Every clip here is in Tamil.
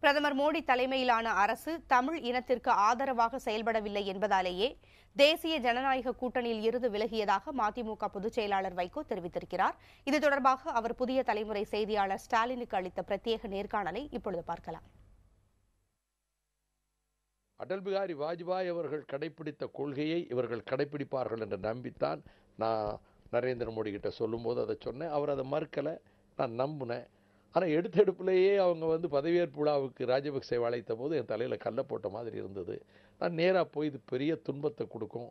பிரதமர் மோடி தலைமையிலான அரசு தமிழ் இனத்திற்கு ஆதரவாக செயல்படவில்லை என்பதாலேயே தேசிய ஜனநாயக கூட்டணியில் இருந்து விலகியதாக மதிமுக பொதுச் செயலாளர் வைகோ தெரிவித்திருக்கிறார். இது தொடர்பாக அவர் புதிய தலைமுறை செய்தியாளர் ஸ்டாலினுக்கு அளித்த பிரத்யேக நேர்காணலை இப்பொழுது பார்க்கலாம். அடல் பிகாரி வாஜ்பாய் அவர்கள் கடைபிடித்த கொள்கையை இவர்கள் கடைபிடிப்பார்கள் என்று நம்பித்தான் நான் நரேந்திர மோடி கிட்ட சொல்லும்போது அதை சொன்னேன். அவர் அதை மறுக்கலை, நான் நம்பினேன். ஆனால் எடுப்பிலேயே அவங்க பதவியேற்பு விழாவுக்கு ராஜபக்சே அழைத்த போது என் தலையில் கல்லை போட்ட மாதிரி இருந்தது. நான் நேராக போய் இது பெரிய துன்பத்தை கொடுக்கும்,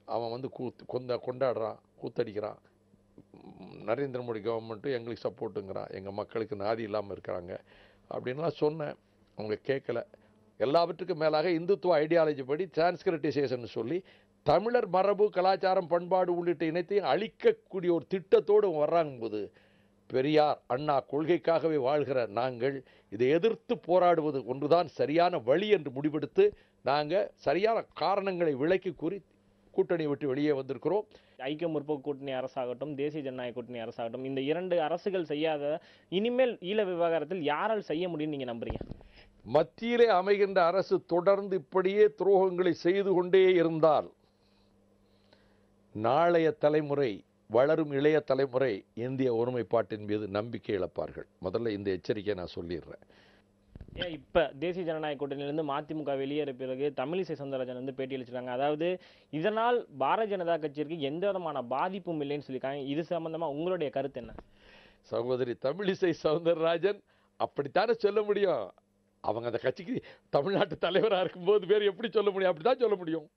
அவன் கொண்டாடுறான், கூத்தடிக்கிறான், நரேந்திர மோடி கவர்மெண்ட்டும் எங்களுக்கு சப்போர்ட்டுங்கிறான், எங்கள் மக்களுக்கு நாதி இல்லாமல் இருக்கிறாங்க அப்படின்லாம் சொன்னேன். அவங்க கேட்கல. எல்லாவற்றுக்கும் மேலாக இந்துத்துவ ஐடியாலஜி படி டிரான்ஸ்கிரிட்டிசேஷன் சொல்லி தமிழர் மரபு, கலாச்சாரம், பண்பாடு உள்ளிட்ட இனத்தையும் அழிக்கக்கூடிய ஒரு திட்டத்தோடு வர்றாங்க போது பெரியார் அண்ணா கொள்கைக்காகவே வாழ்கிற நாங்கள் இதை எதிர்த்து போராடுவது ஒன்றுதான் சரியான வழி என்று முடிவெடுத்து நாங்கள் சரியான காரணங்களை விளக்கி கூறி கூட்டணி விட்டு வெளியே வந்திருக்கிறோம். ஐக்கிய முற்போக்கு கூட்டணி அரசாகட்டும், தேசிய ஜனநாயக கூட்டணி அரசாகட்டும், இந்த இரண்டு அரசுகள் செய்யாத இனிமேல் ஈழ விவகாரத்தில் யாரால் செய்ய முடியும்னு நீங்க நம்புறீங்க? மத்தியிலே அமைகின்ற அரசு தொடர்ந்து இப்படியே துரோகங்களை செய்து கொண்டே இருந்தால் நாளைய தலைமுறை, வளரும் இளைய தலைமுறை இந்திய ஒருமைப்பாட்டின் மீது நம்பிக்கை இழப்பார்கள். முதல்ல இந்த எச்சரிக்கையை நான் சொல்லிடுறேன். ஏன் இப்ப தேசிய ஜனநாயக கூட்டணியிலிருந்து மதிமுக வெளியேற பிறகு தமிழிசை சவுந்தரராஜன் பேட்டி அளிச்சிருக்காங்க. அதாவது இதனால் பாரதிய ஜனதா கட்சிக்கு எந்த விதமான பாதிப்பும் இல்லைன்னு சொல்லியிருக்காங்க. இது சம்பந்தமா உங்களுடைய கருத்து என்ன? சகோதரி தமிழிசை சவுந்தரராஜன் அப்படித்தானே சொல்ல முடியும். அவங்க அந்த கட்சிக்கு தமிழ்நாட்டு தலைவராக இருக்கும்போது வேறு எப்படி சொல்ல முடியும்? அப்படித்தான் சொல்ல முடியும்.